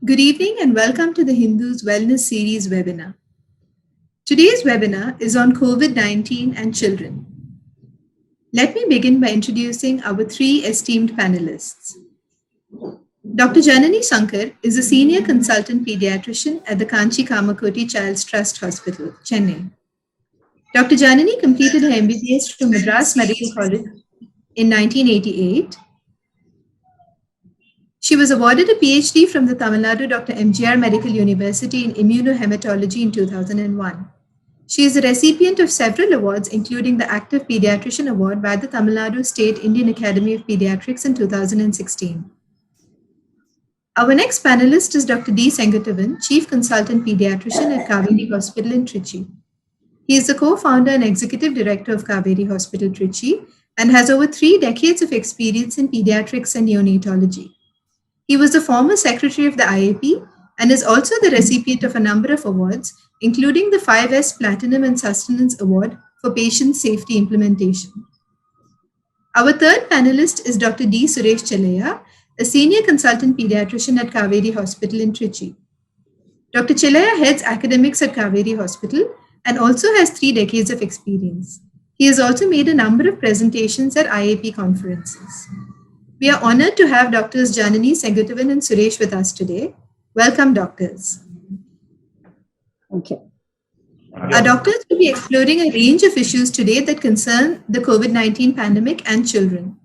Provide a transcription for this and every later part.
Good evening and welcome to the Hindus Wellness Series webinar. Today's webinar is on COVID-19 and children. Let me begin by introducing our three esteemed panelists. Dr. Janani Sankar is a senior consultant pediatrician at the Kanchi Kamakoti Child's Trust Hospital, Chennai. Dr. Janani completed her MBBS from Madras Medical College in 1988. She was awarded a PhD from the Tamil Nadu Dr. MGR Medical University in Immunohematology in 2001. She is a recipient of several awards, including the Active Pediatrician Award by the Tamil Nadu State Indian Academy of Pediatrics in 2016. Our next panelist is Dr. D. Sengatavan, Chief Consultant Pediatrician at Kaveri Hospital in Trichy. He is the co-founder and executive director of Kaveri Hospital, Trichy, and has over 3 decades of experience in pediatrics and neonatology. He was the former secretary of the IAP and is also the recipient of a number of awards, including the 5S Platinum and Sustenance Award for Patient Safety Implementation. Our third panelist is Dr. D. Suresh Chelaya, a senior consultant pediatrician at Kaveri Hospital in Trichy. Dr. Chelaya heads academics at Kaveri Hospital and also has 3 decades of experience. He has also made a number of presentations at IAP conferences. We are honored to have Drs. Janani, Sengatavan, and Suresh with us today. Welcome, doctors. Thank you. Our doctors will be exploring a range of issues today that concern the COVID-19 pandemic and children.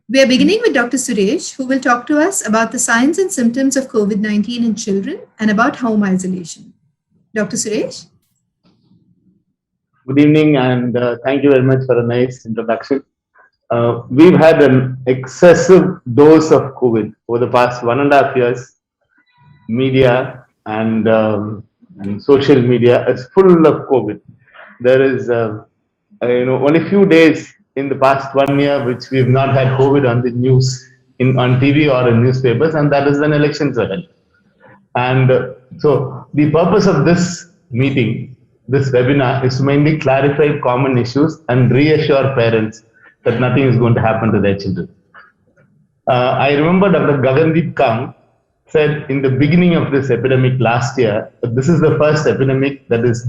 We are beginning with Dr. Suresh, who will talk to us about the signs and symptoms of COVID-19 in children and about home isolation. Dr. Suresh? Good evening, and thank you very much for a nice introduction. We've had an excessive dose of COVID over the past 1.5 years. Media and social media is full of COVID. There is, only few days in the past 1 year which we've not had COVID on the news, on TV or in newspapers, and that is when elections are held. And so the purpose of this meeting, this webinar, is to mainly clarify common issues and reassure parents that nothing is going to happen to their children. I remember Dr. Gagandeep Kang said in the beginning of this epidemic last year that this is the first epidemic that is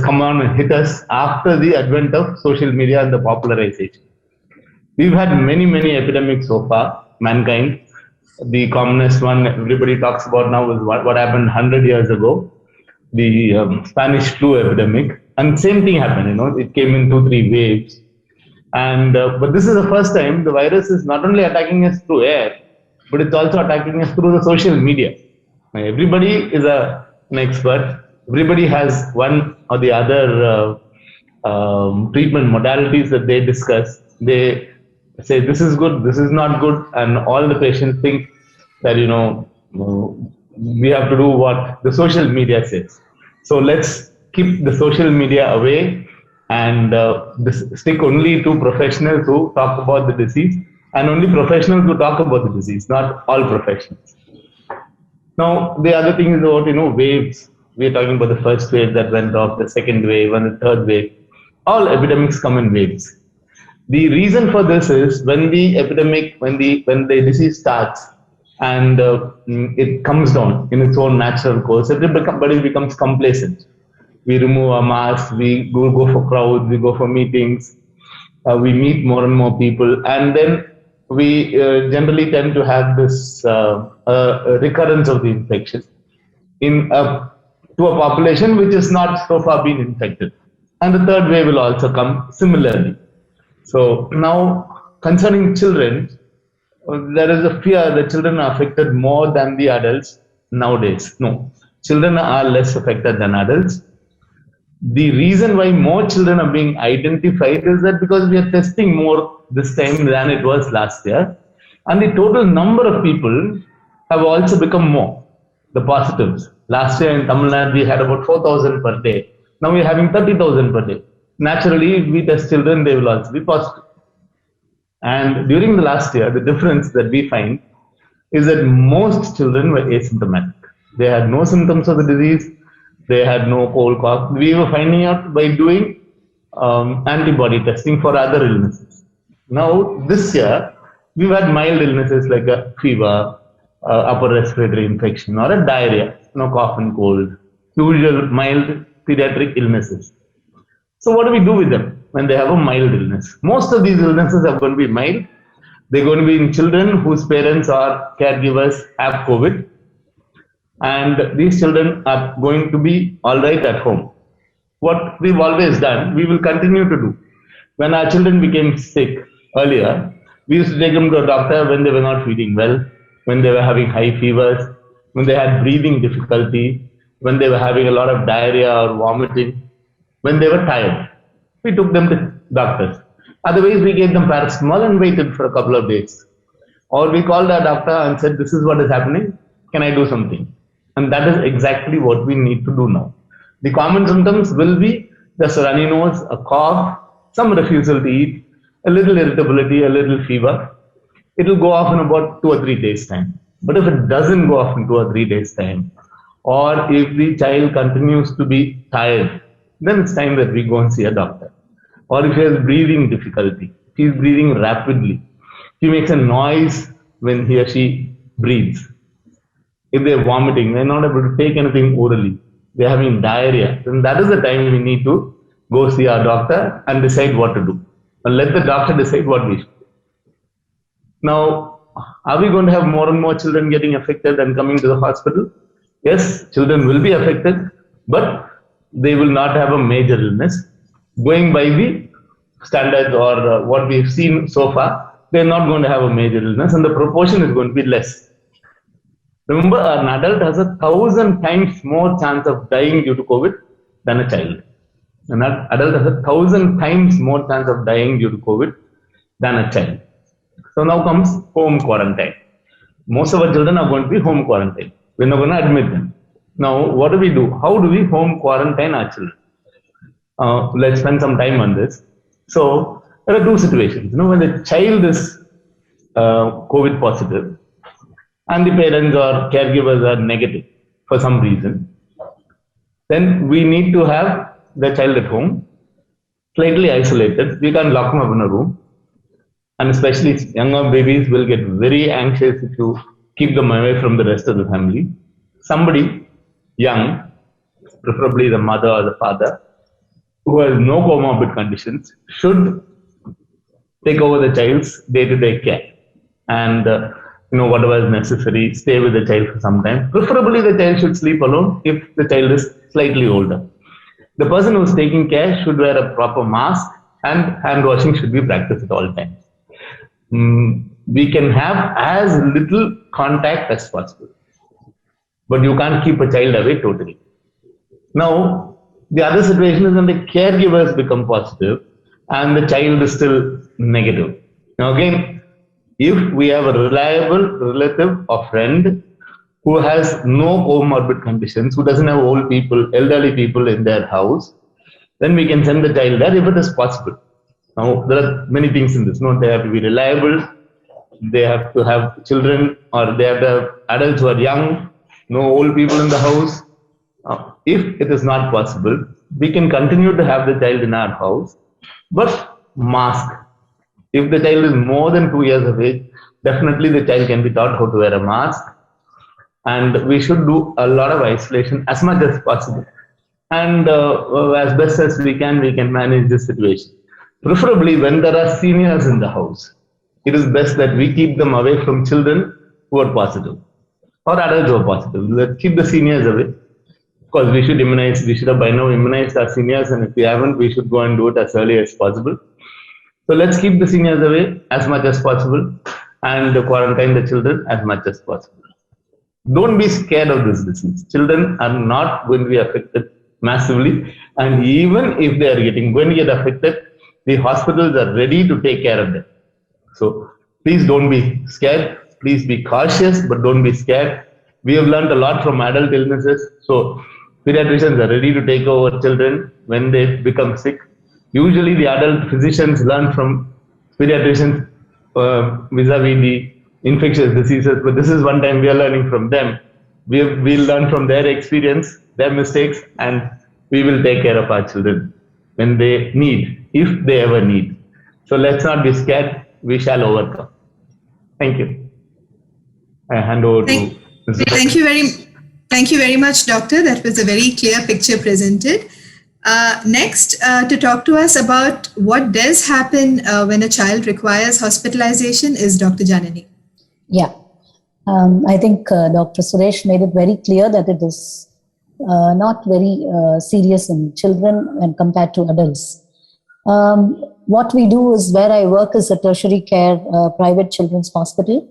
come on and hit us after the advent of social media and the popularization. We've had many epidemics so far, mankind. The commonest one everybody talks about now is what happened 100 years ago, the Spanish flu epidemic. And same thing happened, it came in 2-3 waves. And but this is the first time the virus is not only attacking us through air, but it's also attacking us through the social media. Now, everybody is an expert. Everybody has one or the other treatment modalities that they discuss. They say this is good, this is not good, and all the patients think that we have to do what the social media says. So let's keep the social media away and stick only to professionals who talk about the disease, and only professionals who talk about the disease, not all professionals. Now, the other thing is about, waves. We are talking about the first wave that went off, the second wave, and the third wave. All epidemics come in waves. The reason for this is when the epidemic, when the disease starts and it comes down in its own natural course, everybody becomes complacent. We remove our masks, we go for crowds, we go for meetings, we meet more and more people, and then we generally tend to have this recurrence of the infection to a population which is not so far been infected. And the third wave will also come similarly. So now, concerning children, there is a fear that children are affected more than the adults nowadays. No, children are less affected than adults. The reason why more children are being identified is that because we are testing more this time than it was last year, and the total number of people have also become more, the positives. Last year in Tamil Nadu we had about 4,000 per day. Now we are having 30,000 per day. Naturally, if we test children, they will also be positive. And during the last year, the difference that we find is that most children were asymptomatic. They had no symptoms of the disease. They had no cold cough. We were finding out by doing antibody testing for other illnesses. Now, this year, we've had mild illnesses like a fever, upper respiratory infection or a diarrhea, cough and cold, usual mild pediatric illnesses. So what do we do with them when they have a mild illness? Most of these illnesses are going to be mild. They're going to be in children whose parents or caregivers have COVID. And these children are going to be all right at home. What we've always done, we will continue to do. When our children became sick earlier, we used to take them to a doctor when they were not feeling well, when they were having high fevers, when they had breathing difficulty, when they were having a lot of diarrhea or vomiting, when they were tired. We took them to doctors. Otherwise, we gave them paracetamol and waited for a couple of days. Or we called our doctor and said, this is what is happening. Can I do something? And that is exactly what we need to do now. The common symptoms will be just a runny nose, a cough, some refusal to eat, a little irritability, a little fever. It will go off in about 2 or 3 days' time. But if it doesn't go off in 2 or 3 days' time, or if the child continues to be tired, then it's time that we go and see a doctor. Or if he has breathing difficulty, he is breathing rapidly, he makes a noise when he or she breathes. If they're vomiting, they're not able to take anything orally, they're having diarrhea, then that is the time we need to go see our doctor and decide what to do. And let the doctor decide what we should do. Now, are we going to have more and more children getting affected and coming to the hospital? Yes, children will be affected, but they will not have a major illness. Going by the standards or what we've seen so far, they're not going to have a major illness and the proportion is going to be less. Remember, an adult has 1,000 times more chance of dying due to COVID than a child. An adult has 1,000 times more chance of dying due to COVID than a child. So now comes home quarantine. Most of our children are going to be home quarantine. We're not going to admit them. Now, what do we do? How do we home quarantine our children? Let's spend some time on this. So there are two situations. When the child is COVID positive and the parents or caregivers are negative for some reason, then we need to have the child at home, slightly isolated. We can't lock them up in a room. And especially younger babies will get very anxious if you keep them away from the rest of the family. Somebody young, preferably the mother or the father, who has no comorbid conditions, should take over the child's day-to-day care. And whatever is necessary, stay with the child for some time. Preferably the child should sleep alone if the child is slightly older. The person who is taking care should wear a proper mask and hand washing should be practiced at all times. We can have as little contact as possible, but you can't keep a child away totally. Now, the other situation is when the caregivers become positive and the child is still negative. Now again, if we have a reliable relative or friend who has no comorbid conditions, who doesn't have old people, elderly people in their house, then we can send the child there if it is possible. Now, there are many things in this. They have to be reliable, they have to have children, or they have to have adults who are young, no old people in the house. If it is not possible, we can continue to have the child in our house, but mask. If the child is more than 2 years of age, definitely the child can be taught how to wear a mask. And we should do a lot of isolation as much as possible. And as best as we can manage this situation. Preferably when there are seniors in the house, it is best that we keep them away from children who are positive or adults who are positive. Let's keep the seniors away. Of course, we should immunize. We should have by now immunized our seniors, and if we haven't, we should go and do it as early as possible. So let's keep the seniors away as much as possible and quarantine the children as much as possible. Don't be scared of this disease. Children are not going to be affected massively, and even if they are going to get affected, the hospitals are ready to take care of them. So please don't be scared. Please be cautious, but don't be scared. We have learned a lot from adult illnesses. So pediatricians are ready to take over children when they become sick. Usually the adult physicians learn from pediatricians vis-a-vis the infectious diseases, but this is one time we are learning from them. We'll learn from their experience, their mistakes, and we will take care of our children when they need, if they ever need. So let's not be scared. We shall overcome. Thank you. I hand over to Thank, Mrs. thank you very much, Doctor. That was a very clear picture presented. Next, to talk to us about what does happen when a child requires hospitalization is Dr. Janani. Yeah. I think Dr. Suresh made it very clear that it is not very serious in children when compared to adults. What we do is, where I work is a tertiary care private children's hospital.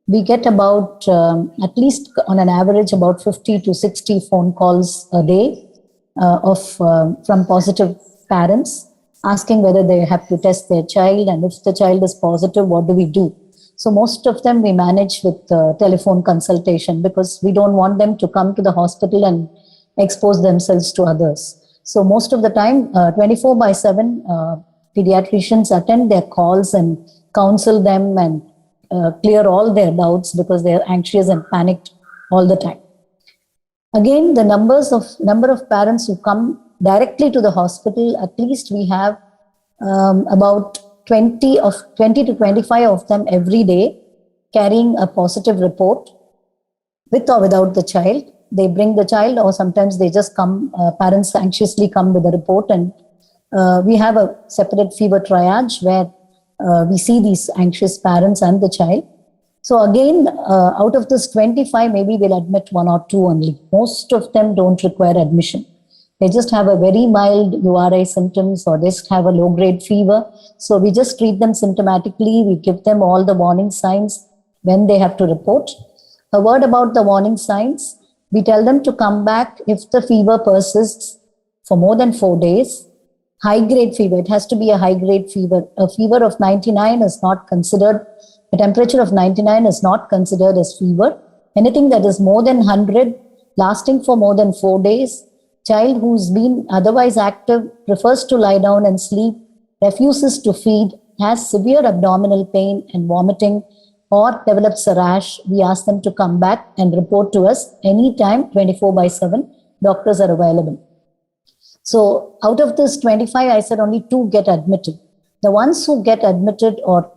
We get about, at least on an average, about 50 to 60 phone calls a day from positive parents asking whether they have to test their child, and if the child is positive, what do we do? So most of them we manage with telephone consultation, because we don't want them to come to the hospital and expose themselves to others. So most of the time, 24/7, pediatricians attend their calls and counsel them and clear all their doubts, because they are anxious and panicked all the time. Again, the number of parents who come directly to the hospital, at least we have about 20 to 25 of them every day, carrying a positive report, with or without the child. They bring the child, or sometimes they just come, parents anxiously come with the report, and we have a separate fever triage where we see these anxious parents and the child. So again, out of this 25, maybe we'll admit 1 or 2 only. Most of them don't require admission. They just have a very mild URI symptoms, or just have a low-grade fever. So we just treat them symptomatically. We give them all the warning signs when they have to report. A word about the warning signs. We tell them to come back if the fever persists for more than 4 days. High-grade fever, it has to be a high-grade fever. A fever of 99 is not considered, a temperature of 99 is not considered as fever. Anything that is more than 100, lasting for more than 4 days, child who's been otherwise active, prefers to lie down and sleep, refuses to feed, has severe abdominal pain and vomiting, or develops a rash, we ask them to come back and report to us anytime, 24/7. Doctors are available. So out of this 25, I said only 2 get admitted. The ones who get admitted are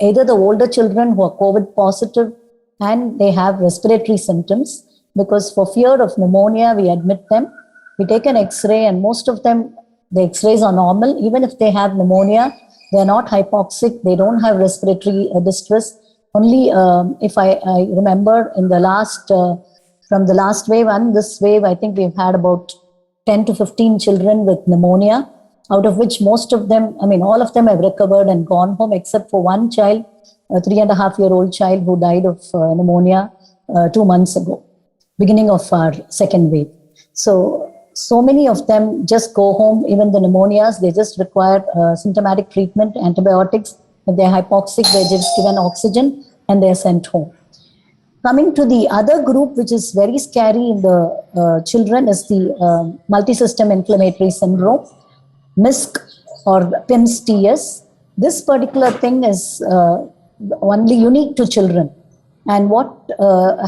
either the older children who are COVID positive and they have respiratory symptoms, because for fear of pneumonia, we admit them. We take an X-ray, and most of them, the X-rays are normal. Even if they have pneumonia, they're not hypoxic, they don't have respiratory distress. Only if I remember in the last, from the last wave and this wave, I think we've had about 10 to 15 children with pneumonia, out of which most of them, all of them have recovered and gone home, except for one child, a 3.5-year-old child who died of pneumonia 2 months ago, beginning of our second wave. So many of them just go home. Even the pneumonias, they just require symptomatic treatment, antibiotics. If they're hypoxic, they're just given oxygen and they're sent home. Coming to the other group, which is very scary in the children, is the multisystem inflammatory syndrome, MISC or PIMS-TS. This particular thing is only unique to children. And what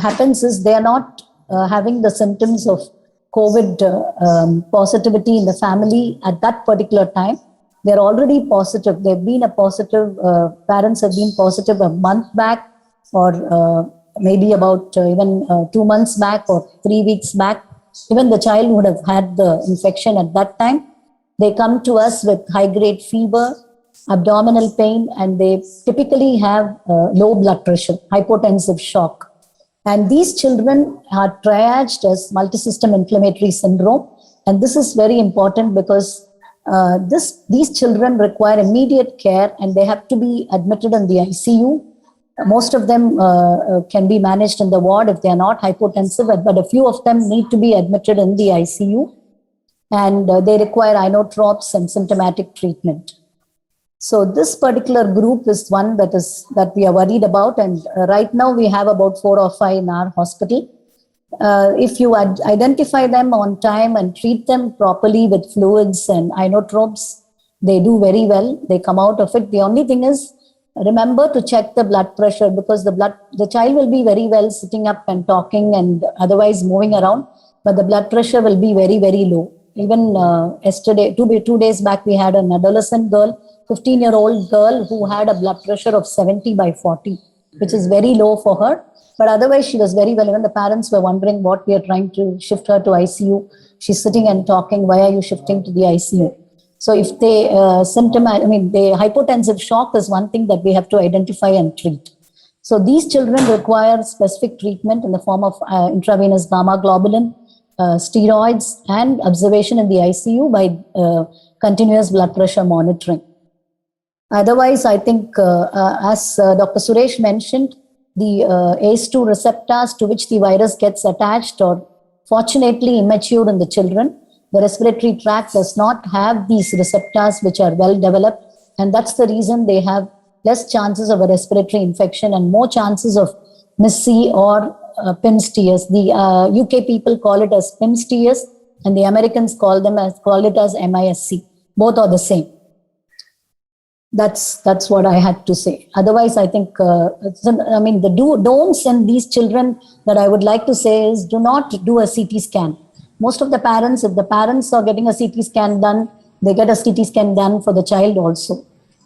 happens is they are not having the symptoms of COVID positivity in the family at that particular time. They're already positive. They've been a positive, parents have been positive a month back, or maybe about even 2 months back or 3 weeks back. Even the child would have had the infection at that time. They come to us with high-grade fever, abdominal pain, and they typically have low blood pressure, hypotensive shock. And these children are triaged as multisystem inflammatory syndrome. And this is very important because these children require immediate care, and they have to be admitted in the ICU. Most of them can be managed in the ward if they are not hypotensive, but a few of them need to be admitted in the ICU. And they require inotropes and symptomatic treatment. So this particular group is one that we are worried about, and right now we have about 4 or 5 in our hospital. If you identify them on time and treat them properly with fluids and inotropes, they do very well. They come out of it. The only thing is, remember to check the blood pressure, because the child will be very well sitting up and talking and otherwise moving around, but the blood pressure will be very, very low. Even yesterday, 2 days back, we had an adolescent girl, 15-year-old girl, who had a blood pressure of 70/40. which is very low for her. But otherwise, she was very well. Even the parents were wondering what we are trying to shift her to ICU. She's sitting and talking, why are you shifting to the ICU? So if they the hypotensive shock is one thing that we have to identify and treat. So these children require specific treatment in the form of intravenous gamma globulin, steroids, and observation in the ICU by continuous blood pressure monitoring. Otherwise, I think, as Dr. Suresh mentioned, the ACE2 receptors to which the virus gets attached are fortunately immature in the children. The respiratory tract does not have these receptors which are well developed, and that's the reason they have less chances of a respiratory infection and more chances of MIS-C or PIMS-TS. The UK people call it as PIMS-TS, and the Americans call it as MIS-C. Both are the same. That's what I had to say. Otherwise, I think, the don'ts in these children that I would like to say is, do not do a CT scan. Most of the parents, if the parents are getting a CT scan done, they get a CT scan done for the child also.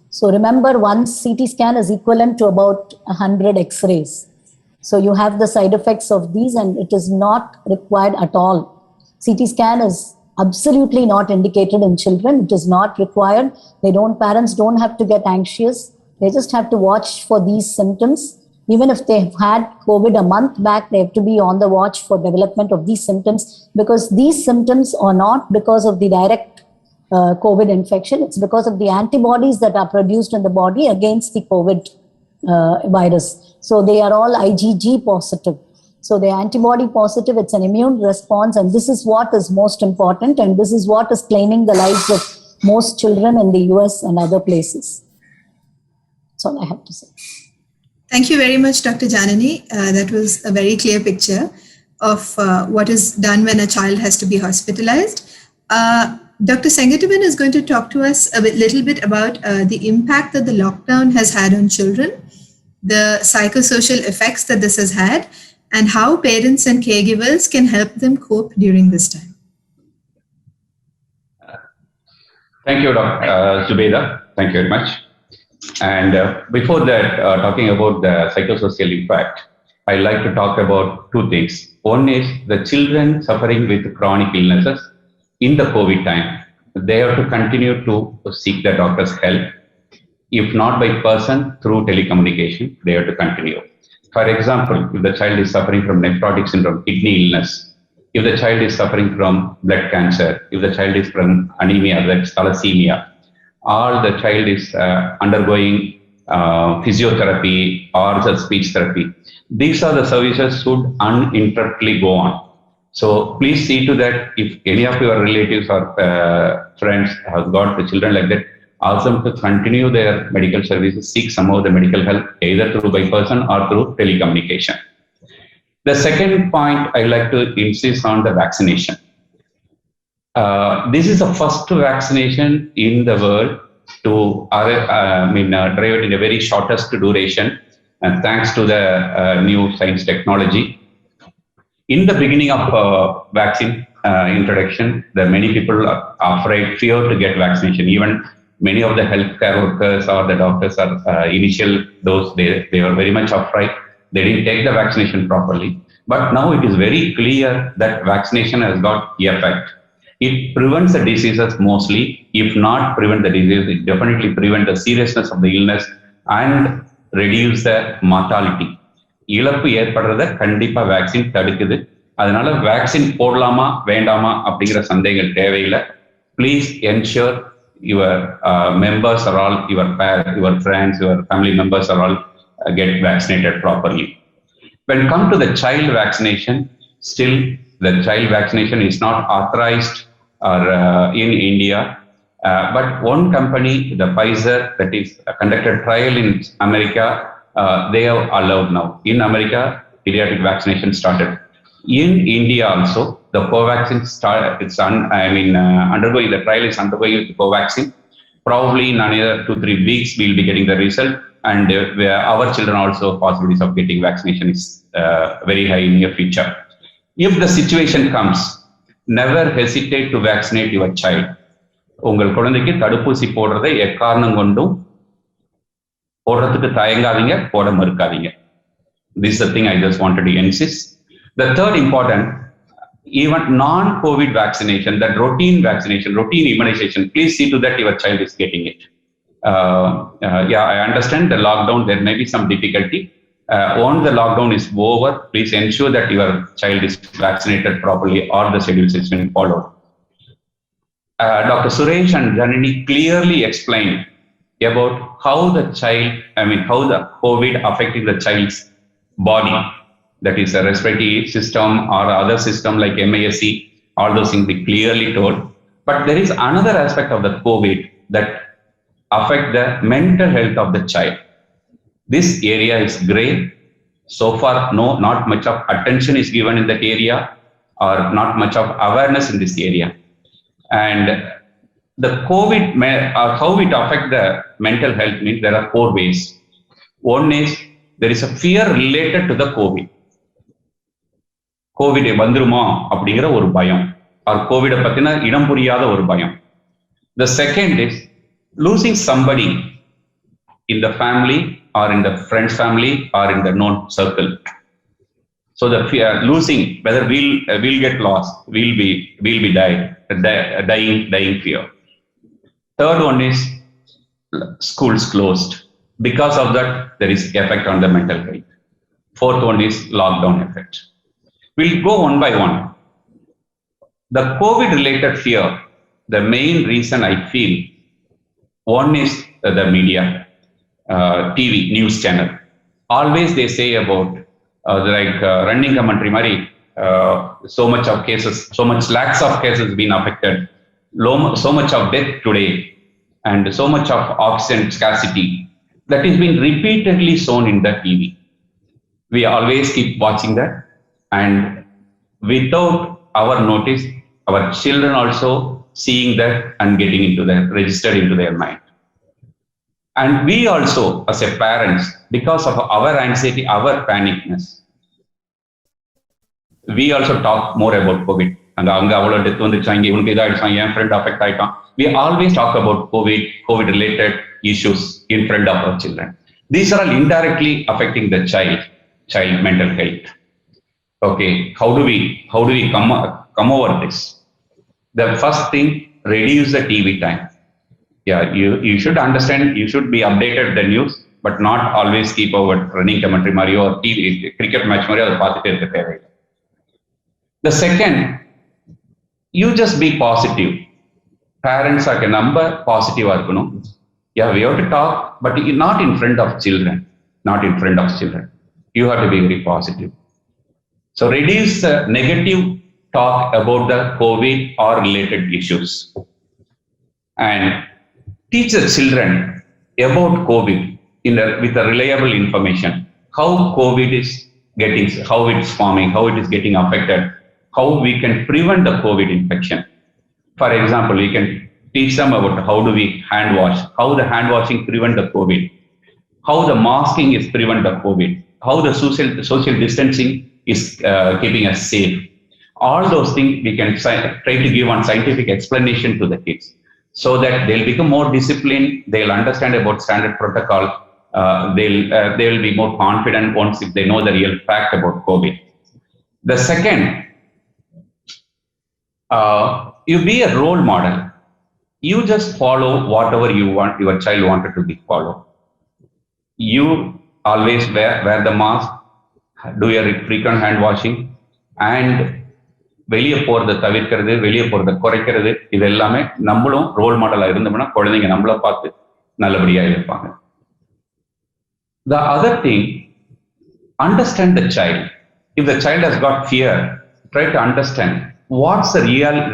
So remember, one CT scan is equivalent to about 100 X-rays. So you have the side effects of these, and it is not required at all. CT scan is absolutely not indicated in children. It is not required. Parents don't have to get anxious. They just have to watch for these symptoms. Even if they've had COVID a month back, they have to be on the watch for development of these symptoms, because these symptoms are not because of the direct COVID infection. It's because of the antibodies that are produced in the body against the COVID virus. So they are all IgG positive. So the antibody positive, it's an immune response, and this is what is most important, and this is what is claiming the lives of most children in the US and other places. That's all I have to say. Thank you very much, Dr. Janani. That was a very clear picture of what is done when a child has to be hospitalized. Dr. Sengatavan is going to talk to us a little bit about the impact that the lockdown has had on children, the psychosocial effects that this has had, and how parents and caregivers can help them cope during this time. Thank you, Dr. Zubeda. Thank you very much. And before that, talking about the psychosocial impact, I'd like to talk about two things. One is the children suffering with chronic illnesses in the COVID time. They have to continue to seek the doctor's help. If not by person, through telecommunication, they have to continue. For example, if the child is suffering from nephrotic syndrome, kidney illness, if the child is suffering from blood cancer, if the child is from anemia, that's thalassemia, or the child is undergoing physiotherapy or the speech therapy, these are the services should uninterruptedly go on. So please see to that if any of your relatives or friends have got the children like that, ask them to continue their medical services, seek some of the medical help, either through by person or through telecommunication. The second point I like to insist on the vaccination. This is the first vaccination in the world to drive it in a very shortest duration, and thanks to the new science technology. In the beginning of vaccine introduction, many people are afraid, fear to get vaccination. Even many of the healthcare workers or the doctors are initial dose, they were very much afraid. They didn't take the vaccination properly. But now it is very clear that vaccination has got effect. It prevents the diseases mostly. If not prevent the disease, it definitely prevent the seriousness of the illness and reduce the mortality. இழப்பு ஏற்படுறத கண்டிப்பா vaccine தடுக்குது. அதனால vaccine போடலாமா வேண்டாமா அப்படிங்கிற சந்தேகங்கள் தேவையில்லை. Please ensure your members are all, your friends, your family members are all get vaccinated properly. When come to the child vaccination, still the child vaccination is not authorized or in India, but one company, the Pfizer, that is conducted trial in America, they are allowed now. In America, pediatric vaccination started. In India also, the Covaxin undergoing, the trial is undergoing with Covaxin. Probably in another 2-3 weeks, we'll be getting the result, and our children also possibilities of getting vaccination is very high in near future. If the situation comes, never hesitate to vaccinate your child. உங்கள் குழந்தைக்கு தடுப்பூசி போடுறதை எக்காரணம் கொண்டும் போடுறதுக்கு தயங்காதீங்க, போட மறுக்காதீங்க. This is the thing I just wanted to insist. The third important, even non-COVID vaccination, that routine vaccination, routine immunization, please see to that your child is getting it. Yeah, I understand the lockdown, there may be some difficulty. Once the lockdown is over, please ensure that your child is vaccinated properly or the schedules has been followed. Dr. Suresh and Janani clearly explained about how the how the COVID affecting the child's body, that is a respiratory system or other system like MASC, all those things they clearly told. But there is another aspect of the COVID that affect the mental health of the child. This area is gray. So far, not much of attention is given in that area or not much of awareness in this area. And the COVID, how it affect the mental health means there are 4 ways. One is there is a fear related to the COVID. COVID வந்துருமா அப்படிங்கிற ஒரு பயம், or COVID பத்தின இடம் புரியாத ஒரு பயம். The second is losing somebody in the family or in the friend's family or in the known circle. So the fear losing, whether we'll get lost, we'll be dying fear. Third one is schools closed. Because of that, there is effect on the mental health. Fourth one is lockdown effect. We'll go one by one. The COVID-related fear, the main reason I feel, one is the media, TV, news channel. Always they say about running commentary, Mari, so much of cases, so much lakhs of cases been affected, so much of death today, and so much of oxygen scarcity. That is being repeatedly shown in the TV. We always keep watching that, and without our notice, our children also seeing that and getting into that, registered into their mind. And we also, as a parents, because of our anxiety, our panicness, we also talk more about COVID. And friend affect. We always talk about COVID-related issues in front of our children. These are all indirectly affecting the child mental health. Okay, how do we come over this? The first thing, reduce the TV time. Yeah, you should understand, you should be updated the news, but not always keep over running commentary Mario or TV cricket match Mario. The second, you just be positive. Parents are a number positive. Yeah, we have to talk, but not in front of children. Not in front of children. You have to be very positive. So reduce the negative talk about the COVID or related issues, and teach the children about COVID with the reliable information. How COVID is getting, how it's forming, how it is getting affected, how we can prevent the COVID infection. For example, we can teach them about how do we hand wash, how the hand washing prevent the COVID, how the masking is prevent the COVID, how the social distancing is keeping us safe. All those things we can try to give one scientific explanation to the kids, so that they'll become more disciplined, they'll understand about standard protocol, they'll be more confident once if they know the real fact about COVID. The second, you be a role model. You just follow whatever you want your child wanted to be followed. You always wear the mask, do your frequent hand washing, and வெளியே போறதை தவிர்க்கிறது, வெளியே போறதை குறைக்கிறது, இது எல்லாமே நம்மளும் role மாடலா இருந்தோம்னா குழந்தைங்க நம்மள பார்த்து நல்லபடியா இருப்பாங்க. The other thing, understand the child. If the child has got fear, try to understand what's the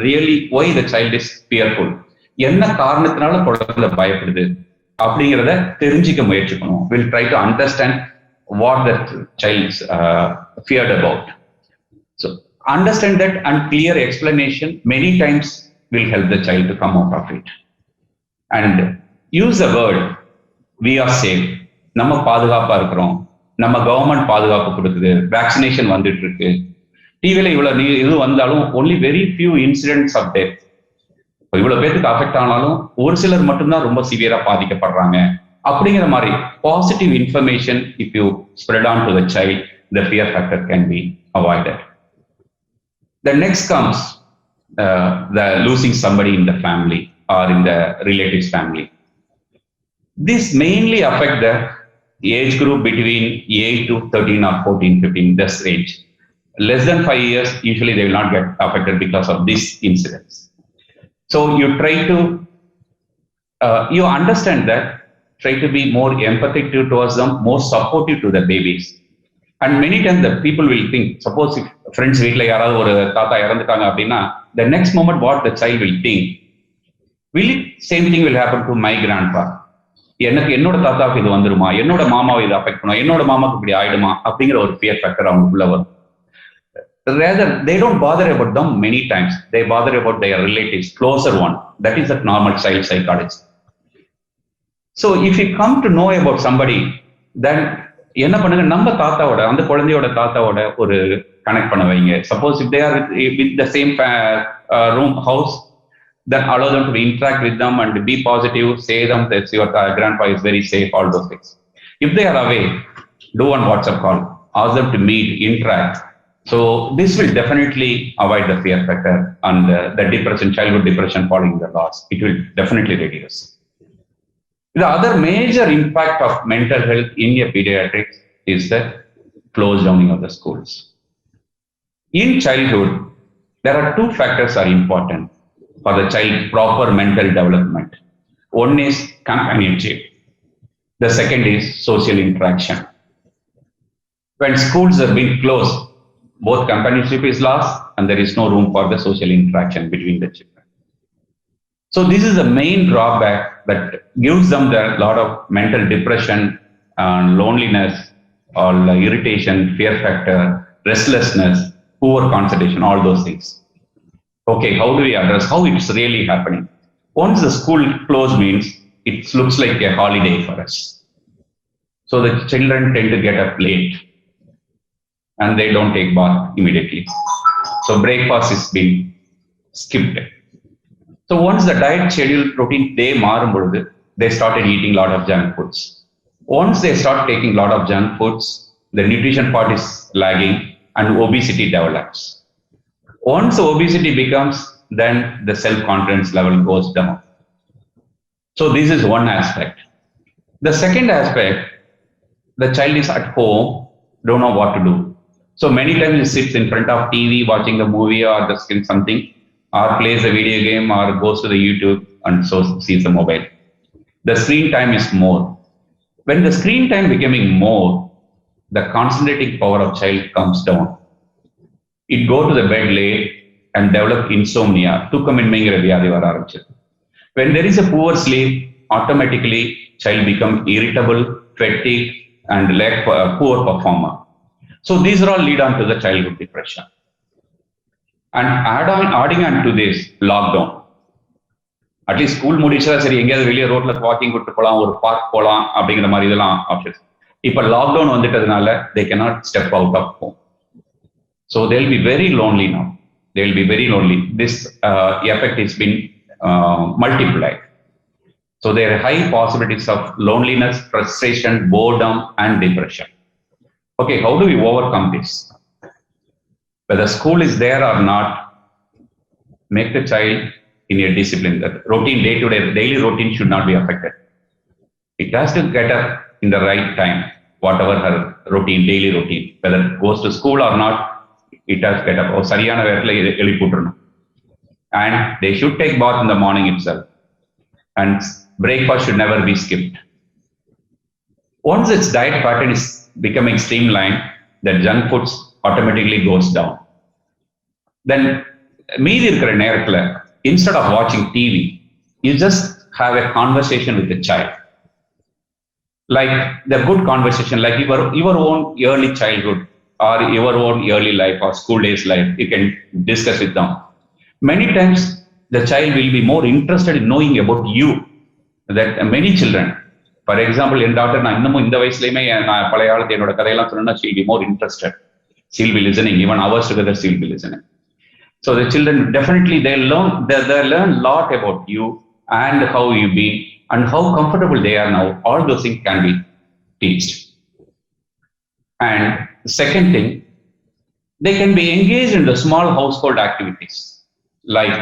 really why the child is fearful. என்ன காரணத்தினால குழந்தை பயப்படுது அப்படிங்கிறத தெரிஞ்சுக்க முயற்சிக்கணும். We'll try to understand what the child's feared about. So understand that, and clear explanation many times will help the child to come out of it. And use the word, we are safe. நம்ம பாதுகாப்பா இருக்கிறோம், நம்ம government பாதுகாப்பு கொடுக்குது, vaccination வந்துட்டு இருக்கு. டிவில இவ்வளவு இது வந்தாலும் only very few incidents of death. இவ்வளவு பேருக்கு அஃபெக்ட் ஆனாலும் ஒரு சிலர் மட்டும்தான் ரொம்ப சிவியரா பாதிக்கப்படுறாங்க அப்படிங்கிற மாதிரி positive information if you spread on to the child, the fear factor can be avoided. The next comes the losing somebody in the family or in the relatives family. This mainly affect the age group between 8 to 13 or 14, 15, this age. Less than 5 years, usually they will not get affected because of these incidents. So you try to, you understand that, try to be more empathetic towards them, more supportive to the babies. And many times the people will think, suppose if friends வீட்ல யாராவது ஒரு தாத்தா இறந்துட்டாங்க அப்படின்னா, the next moment what the child will think, will it same thing will happen to my grandpa? எனக்கு என்னோட தாத்தாவுக்கு இது வந்துருமா, என்னோட மாமாவை இது அஃபெக்ட் பண்ணும், என்னோட மாமாவுக்கு இப்படி ஆயிடுமா அப்படிங்கிற ஒரு ஃபியர் ஃபேக்டர் அவங்களுக்குள்ள வரும். Rather, they don't bother about them many times. They bother about their relatives, closer one. That is a normal child psychology. So if you come to know about somebody, then என்ன பண்ணுங்க, நம்ம தாத்தாவோட அந்த குழந்தையோட தாத்தாவோட ஒரு கனெக்ட் பண்ண வைங்க. Suppose if they are with the same room house, then allow them to interact with them and be positive, say them that your grandpa is very safe, all those things. If they are away, do one WhatsApp call, ask them to meet, interact. So this will definitely avoid the fear factor and the depression, childhood depression following the loss. It will definitely reduce. The other major impact of mental health in a pediatrics is the close downing of the schools. In childhood, there are two factors are important for the child proper mental development. One is companionship. The second is social interaction. When schools have been closed, both companionship is lost and there is no room for the social interaction between the children. So this is the main drawback that gives them a lot of mental depression and loneliness or irritation, fear factor, restlessness, poor concentration, all those things. Okay, how do we address how it's really happening? Once the school closed means it looks like a holiday for us. So the children tend to get up late and they don't take bath immediately. So breakfast is being skipped. So once the diet schedule routine they maarumbodhu, they started eating a lot of junk foods. Once they start taking a lot of junk foods, the nutrition part is lagging and obesity develops. Once obesity becomes, then the self-confidence level goes down. So this is one aspect. The second aspect, the child is at home, don't know what to do. So many times he sits in front of TV watching a movie or something, or plays a video game or goes to the YouTube and so sees the mobile. The screen time is more. When the screen time becoming more, the concentrating power of child comes down. It go to the bed late and develop insomnia. When there is a poor sleep, automatically child become irritable, fatigue, and lack poor performer. So these are all lead on to the childhood depression. And adding on to this, lockdown. At least school முடிச்சா சரி எங்கேயாவது வெளியே ரோட்ல walking கூட்டு போகலாம், ஒரு park போகலாம் அப்படிங்கிற மாதிரி இதெல்லாம் ஆப்ஷன்ஸ். இப்போ lockdown வந்துட்டதுனால they cannot step out of home. So they'll be very lonely now. They'll be very lonely. This effect has been multiplied. So there are high possibilities of loneliness, frustration, boredom, and depression. Okay, how do we overcome this? Whether school is there or not, make the child in a discipline. That routine, day-to-day, daily routine should not be affected. It has to get up in the right time, whatever her routine, daily routine. Whether it goes to school or not, it has to get up. And they should take bath in the morning itself. And breakfast should never be skipped. Once its diet pattern is becoming streamlined, the junk foods automatically goes down. Then மீதி இருக்கிற நேரத்துல instead of watching TV, you just have a conversation with the child. Like the good conversation, like your own early childhood or your own early life or school days life, you can discuss with them. Many times the child will be more interested in knowing about you than many children. For example, N doctor நான் இன்னமும் இந்த வயசுலயுமே நான் பழைய காலத்து என்னோட கதையெல்லாம் சொன்னா she'll be more interested. She'll be listening, even hours together she'll be listening. So the children definitely they learn a lot about you and how you been and how comfortable they are now, all those things can be taught. And the second thing, they can be engaged in the small household activities like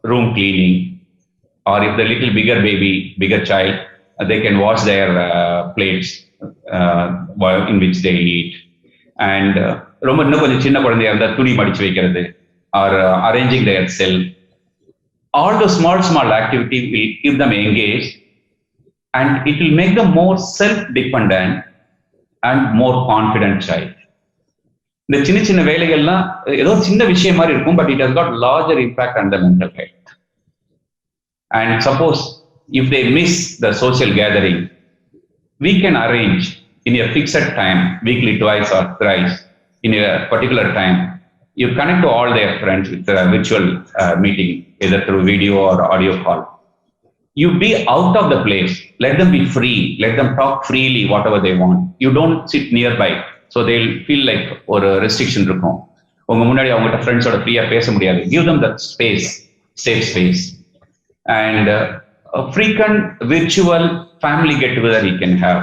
room cleaning, or if the little bigger child, they can wash their plates in which they eat. And ரொம்ப இன்னும் கொஞ்சம் சின்ன குழந்தையா இருந்தா துணி மடிச்சு வைக்கிறது, or arranging their cell. All the small activity will keep them engaged, and it will make them more self-dependent and more confident child. இந்த சின்ன சின்ன வேலைகள்லாம் ஏதோ சின்ன விஷயம் மாதிரி இருக்கும், but it has got larger impact on the mental health. And suppose if they miss the social gathering, we can arrange in a fixed time, weekly twice or thrice, in a particular time. You connect to all their friends with a virtual meeting, either through video or audio call. You be out of the place, let them be free, let them talk freely, whatever they want. You don't sit nearby, so they'll feel like or a restriction இருக்கும். உங்க முன்னாடி அவங்ககிட்ட ஃப்ரெண்ட்ஸோட ஃப்ரீயா பேச முடியாது. Give them that space, safe space. And a frequent virtual family get together you can have.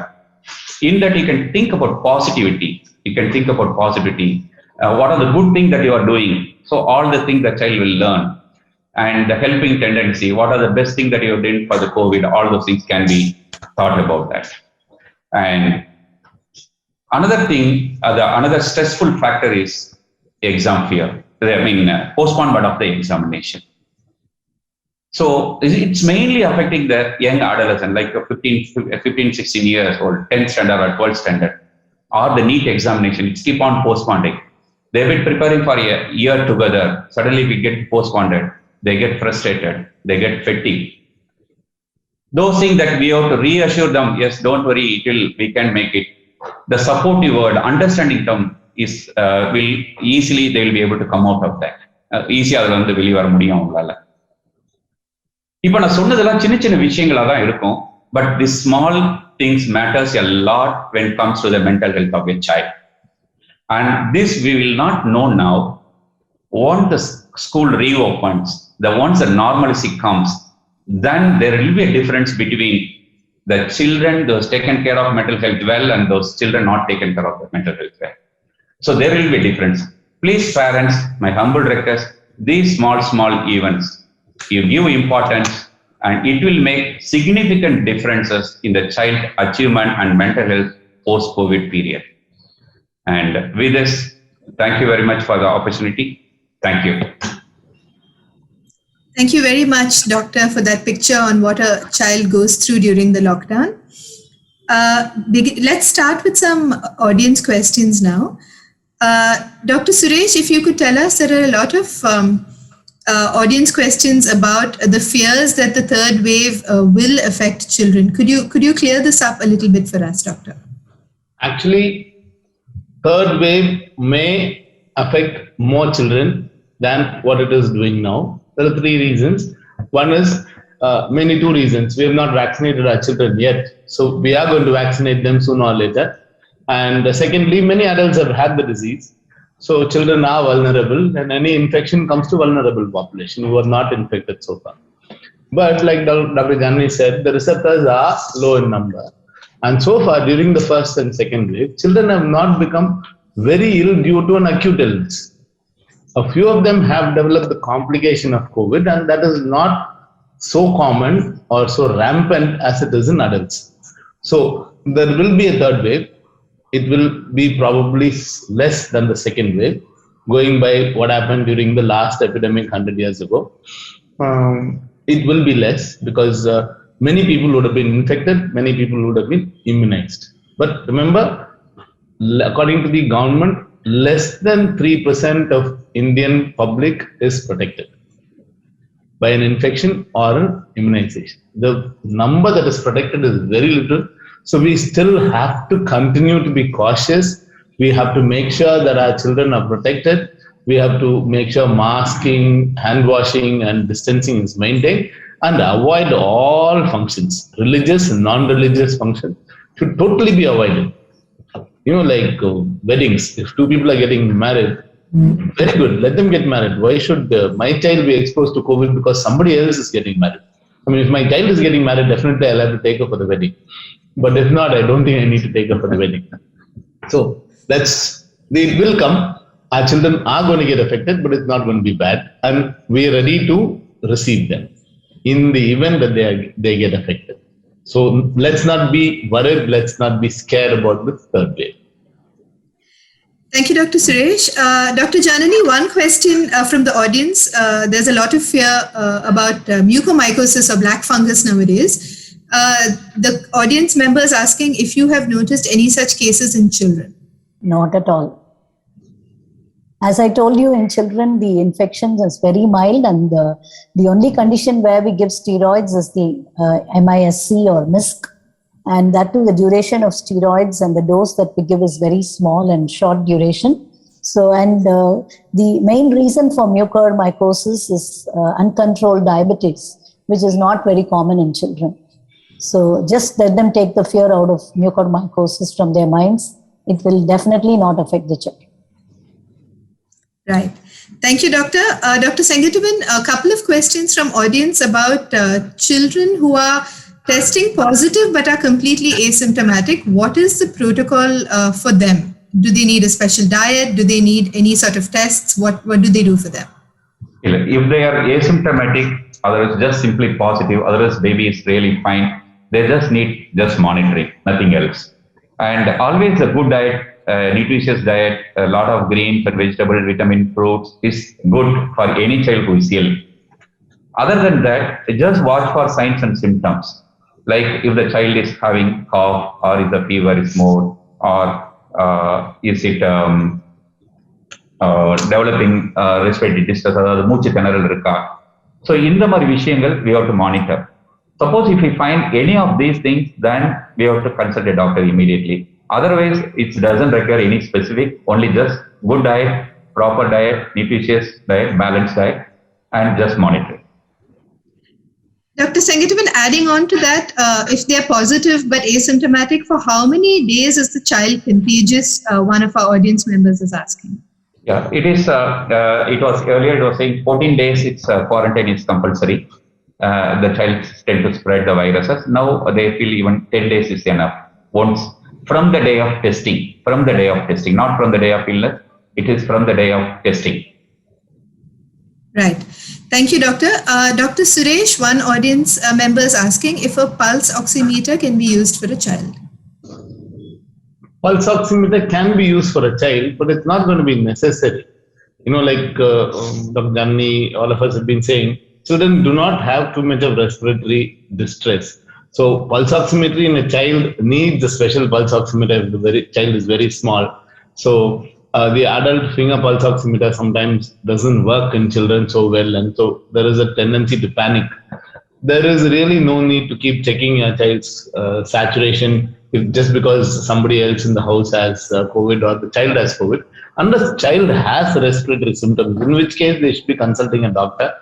In that you can think about positivity. You can think about positivity. What are the good things that you are doing? So all the things the child will learn. And the helping tendency, what are the best things that you have done for the COVID? All those things can be thought about that. And another thing, another stressful factor is exam fear. Postponement of the examination. So it's mainly affecting the young adolescent, like 15, 16 years old, 10th standard or 12th standard, or the NEET examination. It's keep on postponing. They've been preparing for a year together. Suddenly we get postponed. They get frustrated. They get fatigued. Those things that we have to reassure them, yes, don't worry, we can make it. The supportive word, understanding them is will easily they will be able to come out of that. Easy adula வந்து வெளிய வர முடியும் அவங்களால. இப்போ நான் சொன்னதெல்லாம் சின்ன சின்ன விஷயங்களா தான் இருக்கும், but these small things matters a lot when it comes to the mental health of a child. And this we will not know now. Once the school reopens, once the normalcy comes, then there will be a difference between the children, those taken care of mental health well, and those children not taken care of mental health well. So there will be a difference. Please, parents, my humble request, these small events, you give importance, and it will make significant differences in the child achievement and mental health post-COVID period. And with this, thank you very much for the opportunity. Thank you. Thank you very much, Doctor, for that picture on what a child goes through during the lockdown. Let's start with some audience questions now. Dr. Suresh, if you could tell us, there are a lot of audience questions about the fears that the third wave will affect children. Could you clear this up a little bit for us, Doctor? Actually, third wave may affect more children than what it is doing now. There are three reasons. One is mainly two reasons. We have not vaccinated our children yet, so we are going to vaccinate them sooner or later. And secondly, many adults have had the disease, so children are vulnerable, and any infection comes to vulnerable population who are not infected so far. But like Dr. Janani said, the receptors are low in number, and so far during the first and second wave, children have not become very ill due to an acute illness. A few of them have developed the complication of COVID, and that is not so common or so rampant as it is in adults. So there will be a third wave. It will be probably less than the second wave, going by what happened during the last epidemic 100 years ago. It will be less because many people would have been infected, many people would have been immunized. But remember, according to the government, less than 3% of Indian public is protected by an infection or an immunization. The number that is protected is very little. So we still have to continue to be cautious. We have to make sure that our children are protected. We have to make sure masking, hand washing, and distancing is maintained, and avoid all functions, religious and non-religious functions should totally be avoided. You know, like weddings, if two people are getting married, very good, let them get married. Why should my child be exposed to COVID because somebody else is getting married? I mean, if my child is getting married, definitely I'll have to take her for the wedding. But if not, I don't think I need to take her for the wedding. So it will come. Our children are going to get affected, but it's not going to be bad. And we are ready to receive them in the event that they get affected. So let's not be worried. Let's not be scared about the third wave. Thank you, Dr. Suresh. Dr. Janani, one question from the audience. There's a lot of fear about mucormycosis or black fungus nowadays. The audience member is asking if you have noticed any such cases in children. Not at all. As I told you, in children, the infection is very mild, and the only condition where we give steroids is the MISC or MISC. And that too, the duration of steroids and the dose that we give is very small and short duration. So, and the main reason for mucormycosis is uncontrolled diabetes, which is not very common in children. So just let them take the fear out of mucormycosis from their minds. It will definitely not affect the children. Right. Thank you, Doctor. Dr. Sengatavan, a couple of questions from audience about children who are testing positive but are completely asymptomatic. What is the protocol for them? Do they need a special diet? Do they need any sort of tests? What do they do for them? If they are asymptomatic, otherwise just simply positive, otherwise baby is really fine, they just need monitoring, nothing else. And always a good diet, nutritious diet, a lot of greens and vegetable, vitamin, fruits is good for any child who is ill. Other than that, just watch for signs and symptoms. Like if the child is having cough, or if the fever is more, or is it developing respiratory distress, or மூச்சு திணறல் இருக்கா. So இந்த மாதிரி விஷயங்கள் we have to monitor. Suppose if we find any of these things, then we have to consult a doctor immediately. Otherwise, it doesn't require any specific, only just good diet, proper diet, nutritious diet, balanced diet, and just monitor. Dr. Sengatavan, adding on to that, if they are positive but asymptomatic, for how many days is the child contagious? One of our audience members is asking. Yeah, it is. It was earlier. It was saying 14 days. It's quarantine is compulsory. The child tend to spread the viruses. Now they feel even 10 days is enough. Once from the day of testing, not from the day of illness. It is from the day of testing. Right. Thank you, Doctor. Dr. Suresh, one audience member is asking if a pulse oximeter can be used for a child. Pulse oximeter can be used for a child, but it's not going to be necessary. Like Dr. Janani, all of us have been saying, children do not have too much of respiratory distress. So pulse oximetry in a child needs a special pulse oximeter if the child is very small. So the adult finger pulse oximeter sometimes doesn't work in children so well, and so there is a tendency to panic. There is really no need to keep checking your child's saturation just because somebody else in the house has COVID or the child has COVID, unless the child has respiratory symptoms, in which case they should be consulting a doctor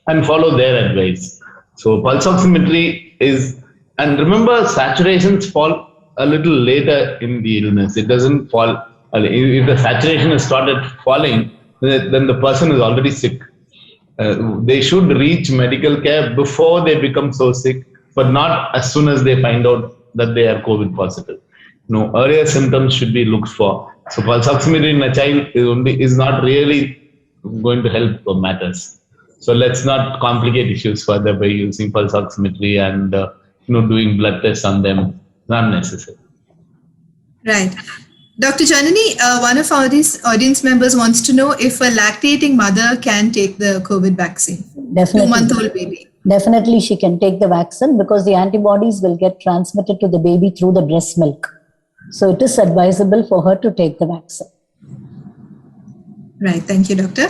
and follow their advice. So pulse oximetry is, and remember, saturations fall a little later in the illness. It doesn't fall. If the saturation has started falling, then the person is already sick. They should reach medical care before they become so sick, but not as soon as they find out that they are COVID positive. Earlier symptoms should be looked for. So pulse oximetry in a child is not really going to help matters. So let's not complicate issues further by using pulse oximetry and doing blood tests on them. Not necessary. Right. Dr. Janani, one of our audience members wants to know if a lactating mother can take the COVID vaccine. Definitely. 2-month-old baby. Definitely she can take the vaccine because the antibodies will get transmitted to the baby through the breast milk. So it is advisable for her to take the vaccine. Right. Thank you, Doctor.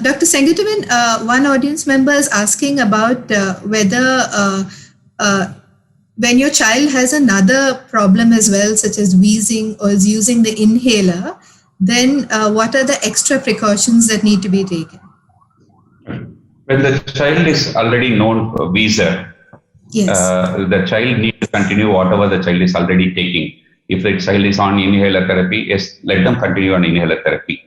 Dr. Sengatavan, one audience member is asking about whether when your child has another problem as well, such as wheezing or is using the inhaler, then what are the extra precautions that need to be taken? When the child is already known wheezer, Yes. The child needs to continue whatever the child is already taking. If the child is on inhaler therapy, yes, let them continue on inhaler therapy.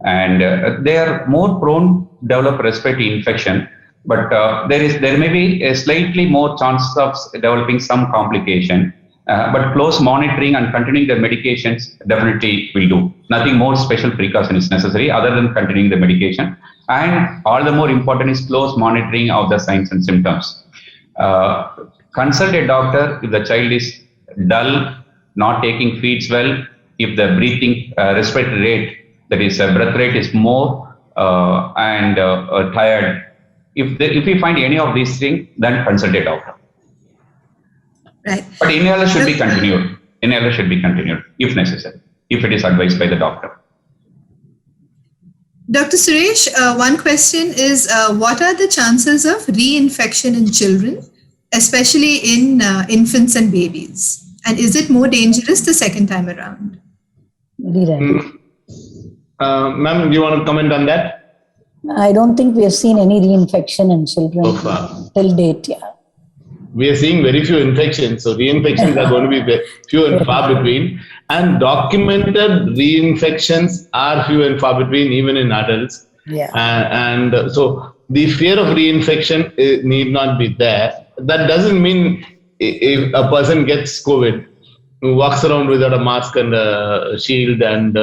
And they are more prone to develop respiratory infection But there may be a slightly more chance of developing some complication. But close monitoring and continuing the medications definitely will do. Nothing more special precaution is necessary other than continuing the medication. And all the more important is close monitoring of the signs and symptoms. Consult a doctor if the child is dull, not taking feeds well, if the breathing respiratory rate, that is breath rate is more and tired. If you find any of these things, then consult a doctor. Right. But inhaler should be continued. Inhaler should be continued if necessary, if it is advised by the doctor. Dr. Suresh, one question is, what are the chances of reinfection in children, especially in infants and babies? And is it more dangerous the second time around? Ma'am, do you want to comment on that? I don't think we have seen any reinfection in children till date. Yeah. We are seeing very few infections, so reinfections are going to be few and far between. And documented reinfections are few and far between, even in adults. Yeah. And so the fear of reinfection need not be there. That doesn't mean if a person gets COVID, walks around without a mask and a shield and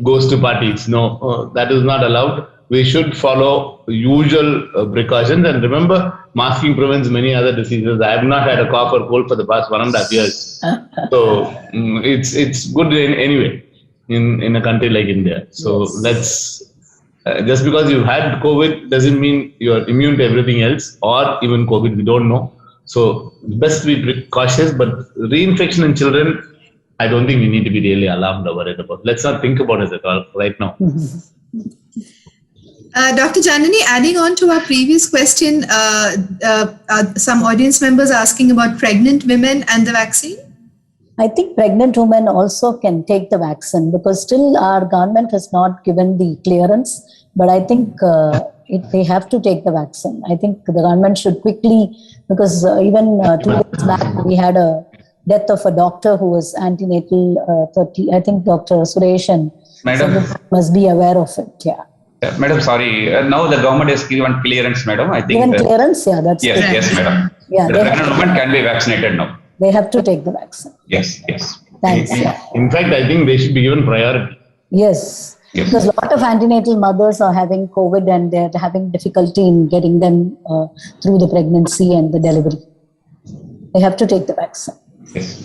goes to parties. No, that is not allowed. We should follow usual precautions. And remember, masking prevents many other diseases. I have not had a cough or cold for the past 1.5 years. So it's good anyway in a country like India. So let's, just because you've had COVID doesn't mean you're immune to everything else or even COVID, we don't know. So best be cautious, but reinfection in children, I don't think we need to be really alarmed or worried about. Let's not think about it at all right now. Dr. Janani, adding on to our previous question, some audience members asking about pregnant women and the vaccine. I think pregnant women also can take the vaccine because still our government has not given the clearance. But I think they have to take the vaccine. I think the government should quickly, because even 2 days back we had a death of a doctor who was antenatal 30. I think Dr. Suresh and Madam, must be aware of it. Yeah. Madam, sorry. Now the government has given clearance, madam. I think. Given clearance, yeah, that's yes, correct. yes, madam. Yeah, The pregnant woman can be vaccinated now. They have to take the vaccine. Yes, yes. Thanks. In fact, I think they should be given priority. Yes. Yes. Because a lot of antenatal mothers are having COVID and they're having difficulty in getting them through the pregnancy and the delivery. They have to take the vaccine. Yes.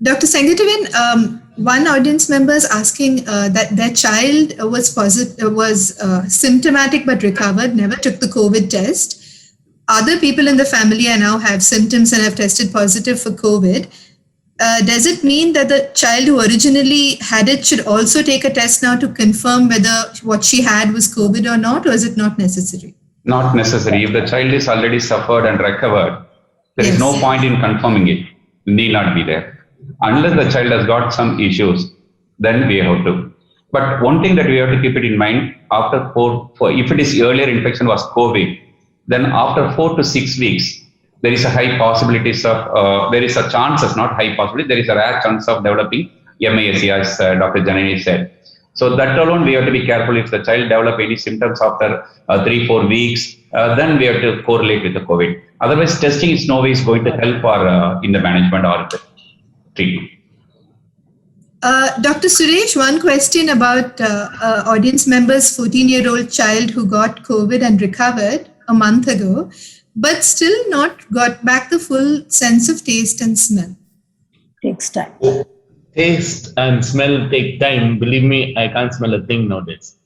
Dr. Sengatavan, one audience member is asking that their child was symptomatic but recovered, never took the COVID test. Other people in the family are now have symptoms and have tested positive for COVID. Does it mean that the child who originally had it should also take a test now to confirm whether what she had was COVID or not, or is it not necessary? Not necessary. If the child is already suffered and recovered, there is no point in confirming it. Need not be there. Unless the child has got some issues, then we have to. But one thing that we have to keep it in mind, after if it is earlier infection was COVID, then after 4 to 6 weeks, there is a high possibilities of, there is a chances, not high possibility, there is a rare chance of developing MASE, as Dr. Janani said. So that alone we have to be careful. If the child develop any symptoms after 3-4 weeks, then we have to correlate with the COVID. Otherwise, testing is no way is going to help or in the management or the treatment. Dr. Suresh, one question about audience member's 14-year-old child who got COVID and recovered a month ago, but still not got back the full sense of taste and smell. Takes time. Taste and smell take time. Believe me, I can't smell a thing nowadays.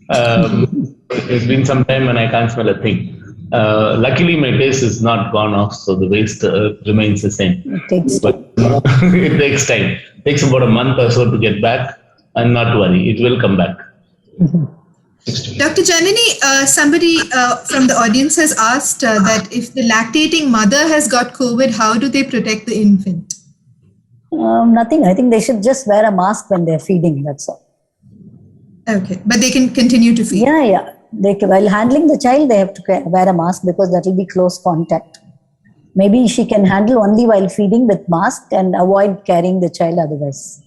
It's been some time and I can't smell a thing. Luckily, my taste is not gone off, so the waste remains the same. It takes But it takes time. It takes about a month or so to get back, and not to worry, it will come back. Dr. Janani, somebody from the audience has asked that if the lactating mother has got COVID, how do they protect the infant? nothing. I think they should just wear a mask when they're feeding. That's all. Okay, but they can continue to feed. Yeah. While handling the child, they have to wear a mask because that will be close contact. Maybe she can handle only while feeding with mask and avoid carrying the child otherwise.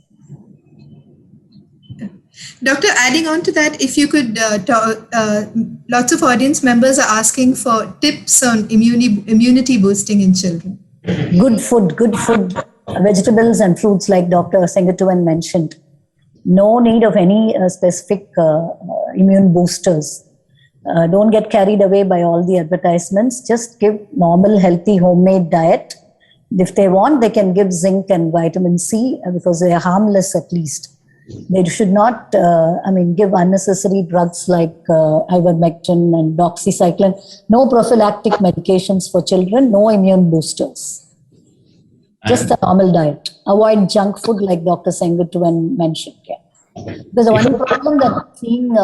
Doctor, adding on to that, if you could lots of audience members are asking for tips on immunity boosting in children. Good food, vegetables and fruits like Dr. Sengatuvan mentioned. No need of any specific immune boosters. Don't get carried away by all the advertisements. Just give normal, healthy, homemade diet. If they want, they can give zinc and vitamin C because they are harmless at least. They should not, give unnecessary drugs like ivermectin and doxycycline. No prophylactic medications for children, no immune boosters. Just a normal diet. Avoid junk food like Dr. Sengatuvan mentioned. Yeah. Because the one problem that I'm seeing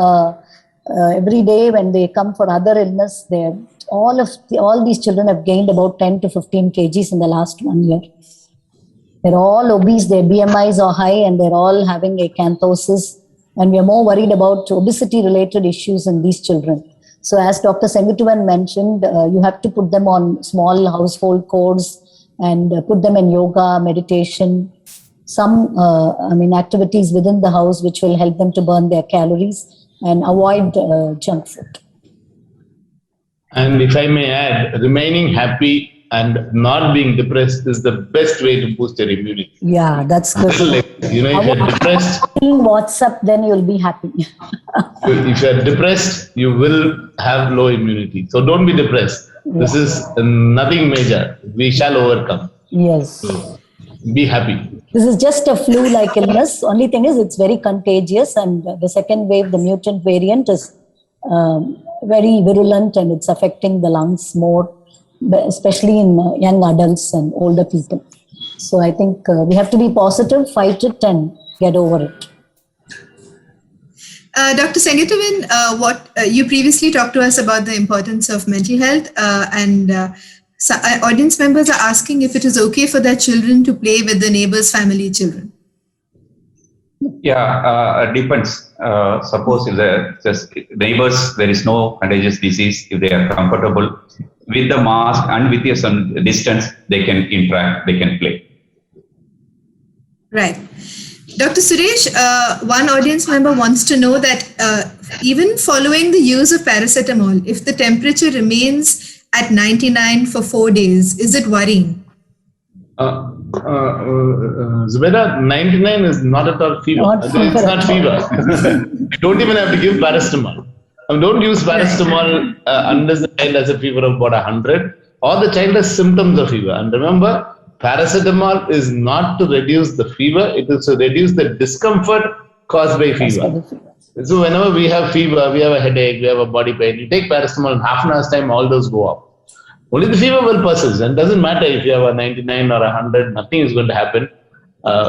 every day when they come for other illness, all these children have gained about 10 to 15 kgs in the last 1 year. They're all obese, their BMIs are high, and they're all having acanthosis. And we are more worried about obesity-related issues in these children. So as Dr. Sengatuvan mentioned, you have to put them on small household chores and put them in yoga, meditation, some activities within the house which will help them to burn their calories and avoid junk food. And if I may add, remaining happy and not being depressed is the best way to boost your immunity. Yeah, that's good. If you're depressed, WhatsApp, then you'll be happy. if you're depressed, you will have low immunity. So don't be depressed. Yeah. This is nothing major. We shall overcome. Yes. So be happy. This is just a flu-like illness. Only thing is, it's very contagious, and the second wave, the mutant variant, is very virulent, and it's affecting the lungs more, especially in young adults and older people. So I think we have to be positive, fight it, and get over it. Dr. Sengatuvan, what you previously talked to us about the importance of mental health, and audience members are asking if it is okay for their children to play with the neighbor's family children. Yeah, it depends. Suppose if the neighbors, there is no contagious disease, if they are comfortable with the mask and with some distance, they can interact, they can play. Right. Dr. Suresh, one audience member wants to know that even following the use of paracetamol, if the temperature remains at 99 for 4 days, is it worrying? Zubeda, 99 is not at all fever. It's not fever. You don't even have to give paracetamol. Don't use paracetamol unless the child has a fever of about 100 or the child has symptoms of fever. And remember, paracetamol is not to reduce the fever, it is to reduce the discomfort caused by fever. So whenever we have fever, we have a headache, we have a body pain, you take paracetamol, in half an hour's time, all those go up. Only the fever will persist, and it doesn't matter if you have a 99 or 100, nothing is going to happen.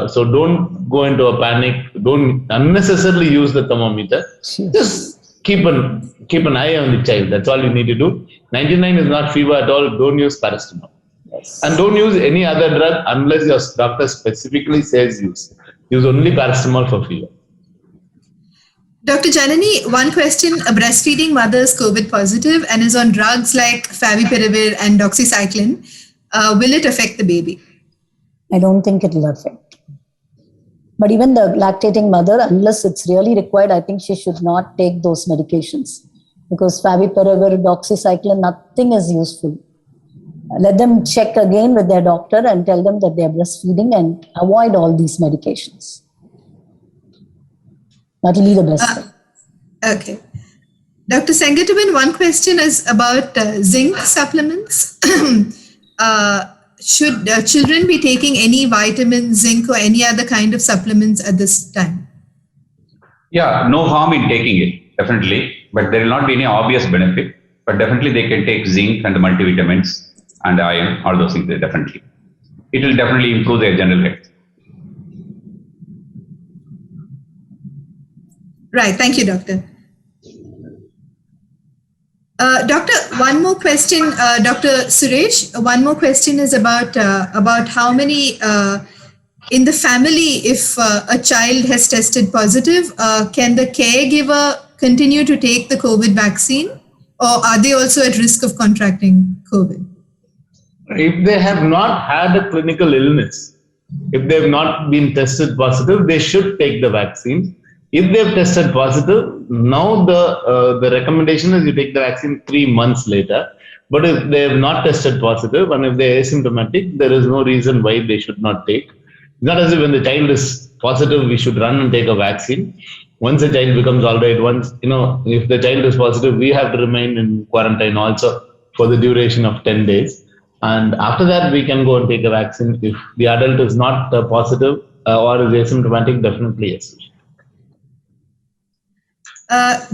So don't go into a panic, don't unnecessarily use the thermometer. Just keep an eye on the child, that's all you need to do. 99 is not fever at all, don't use paracetamol. Yes. And don't use any other drug unless your doctor specifically says use. Use only paracetamol for fever. Dr. Janani, one question, a breastfeeding mother is COVID positive and is on drugs like favipiravir and doxycycline. Will it affect the baby? I don't think it will affect. But even the lactating mother, unless it's really required, I think she should not take those medications. Because favipiravir, doxycycline, nothing is useful. Let them check again with their doctor and tell them that they are breastfeeding and avoid all these medications. That will be the best thing. Okay. Dr. Sengatuvan, one question is about zinc supplements. Should children be taking any vitamin, zinc, or any other kind of supplements at this time? Yeah, no harm in taking it, definitely. But there will not be any obvious benefit. But definitely they can take zinc and the multivitamins and iron, all those things, definitely. It will definitely improve their general health. Right. Thank you, Doctor. Doctor, one more question, Dr. Suresh, one more question is about how many in the family, if a child has tested positive, can the caregiver continue to take the COVID vaccine, or are they also at risk of contracting COVID? If they have not had a clinical illness, if they have not been tested positive, they should take the vaccine. If they've tested positive, now the recommendation is you take the vaccine 3 months later. But if they have not tested positive and if they're asymptomatic, there is no reason why they should not take. It's not as if when the child is positive, we should run and take a vaccine. Once the child becomes all right, if the child is positive, we have to remain in quarantine also for the duration of 10 days. And after that, we can go and take a vaccine. If the adult is not positive or is asymptomatic, definitely yes.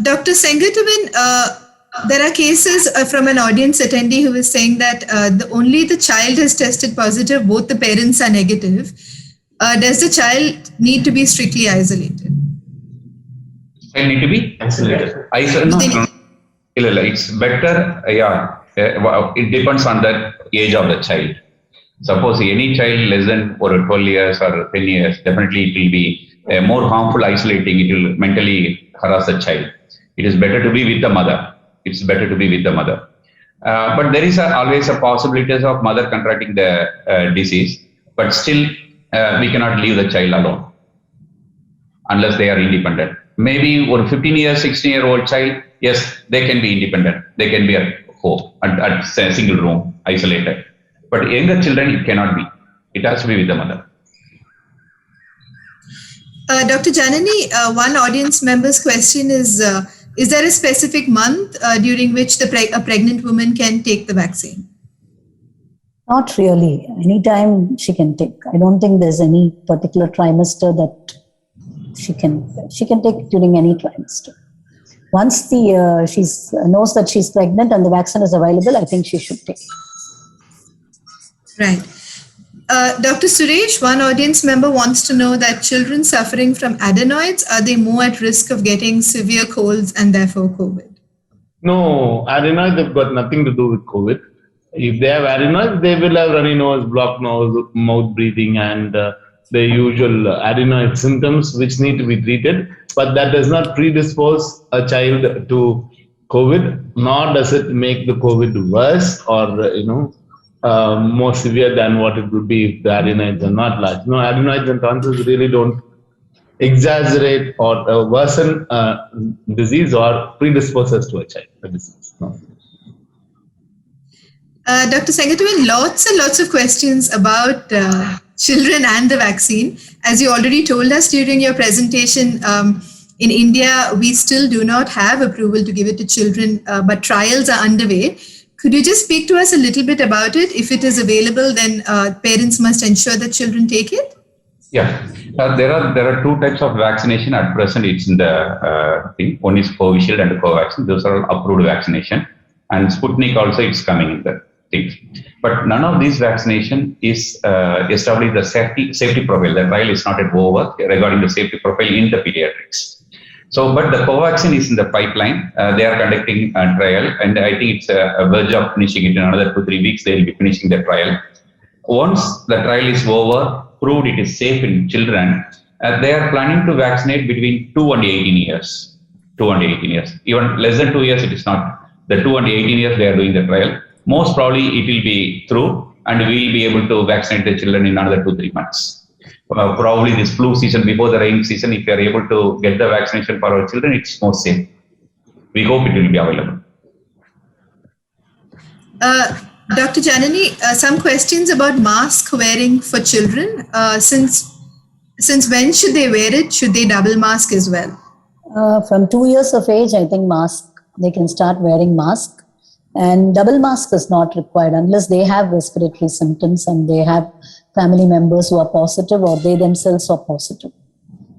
Dr. Sengatuvan, there are cases from an audience attendee who is saying that only the child has tested positive, both the parents are negative. Does the child need to be strictly isolated? Child need to be Isolated. No. It's better, it depends on the age of the child. Suppose any child less than 12 years or 10 years, definitely it will be more harmful isolating, it will mentally harass the child. It is better to be with the mother. It's better to be with the mother. But there is always a possibility of mother contracting the disease, but still we cannot leave the child alone unless they are independent. Maybe a 15 year, 16-year-old child, yes, they can be independent. They can be at home, at a single room, isolated. But younger children, it cannot be. It has to be with the mother. Dr. Janani, one audience member's question is there a specific month during which a pregnant woman can take the vaccine? Not really. Anytime she can take. I don't think there's any particular trimester that she can take during any trimester. Once she knows that she's pregnant and the vaccine is available, I think she should take. Right. Dr. Suresh, one audience member wants to know that children suffering from adenoids, are they more at risk of getting severe colds and therefore COVID? No, adenoids have got nothing to do with COVID. If they have adenoids, they will have runny nose, blocked nose, mouth breathing, and the usual adenoid symptoms which need to be treated. But that does not predispose a child to COVID, nor does it make the COVID worse or more severe than what it would be if the adenoids are not large. No, adenoids and tonsils really don't exaggerate or worsen disease or predispose us to a child. The disease. No. Dr. Sengatuvan, lots and lots of questions about children and the vaccine. As you already told us during your presentation, in India, we still do not have approval to give it to children, but trials are underway. Could you just speak to us a little bit about it? If it is available, then parents must ensure that children take it? Yeah, there are two types of vaccination at present. It's in the thing. One is Covishield and Covaxin. Those are approved vaccination. And Sputnik also it's coming in the things. But none of these vaccination is established the safety profile. The trial is not yet over regarding the safety profile in the pediatrics. So, but the Covaxin is in the pipeline. They are conducting a trial, and I think it's a verge of finishing it in another 2-3 weeks. They will be finishing the trial. Once the trial is over, proved it is safe in children, they are planning to vaccinate between 2 and 18 years. 2 and 18 years. Even less than 2 years, it is not. The 2 and 18 years, they are doing the trial. Most probably, it will be through, and we will be able to vaccinate the children in another 2-3 months. Probably this flu season, before the rain season, if we are able to get the vaccination for our children, it's more safe. We hope it will be available. Dr. Janani, some questions about mask wearing for children. Since when should they wear it? Should they double mask as well? From 2 years of age, I think they can start wearing mask. And double mask is not required unless they have respiratory symptoms and they have family members who are positive or they themselves are positive.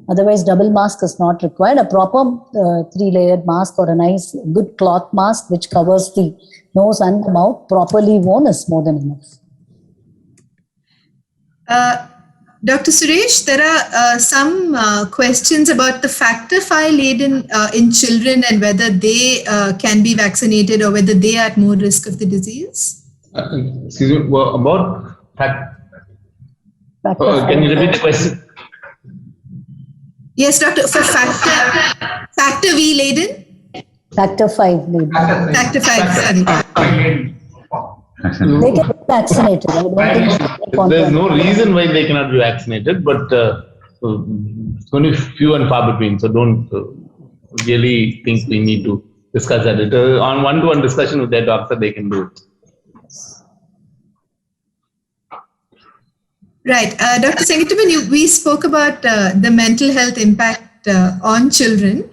Otherwise, double mask is not required. A proper 3-layered mask or a nice good cloth mask which covers the nose and the mouth properly worn is more than enough. Dr. Suresh, there are some questions about the factor V laden in children and whether they can be vaccinated or whether they are at more risk of the disease. Excuse me, about can you repeat the question? Yes, doctor, for factor V laden? Factor V laden. Factor V, sorry. They can be vaccinated. I don't think there's no reason why they cannot be vaccinated, but it's going to be few and far between. So don't really think we need to discuss that. On one-to-one discussion with their doctor, they can do it. Right. Dr. Sengatavan, we spoke about the mental health impact on children.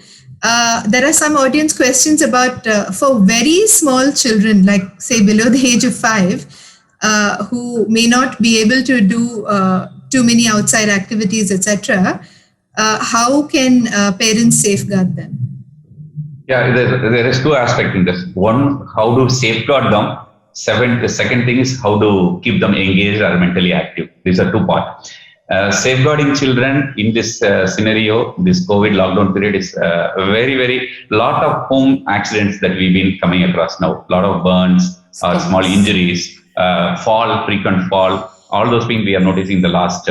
There are some audience questions about for very small children, like say below the age of 5, who may not be able to do too many outside activities, etc. How can parents safeguard them? Yeah, there is two aspects in this. One, how to safeguard them. The second thing is how to keep them engaged or mentally active. These are two parts. Safeguarding children in this scenario, this COVID lockdown period is very lot of home accidents that we've been coming across now. A lot of burns or small injuries, frequent fall. All those things we are noticing the last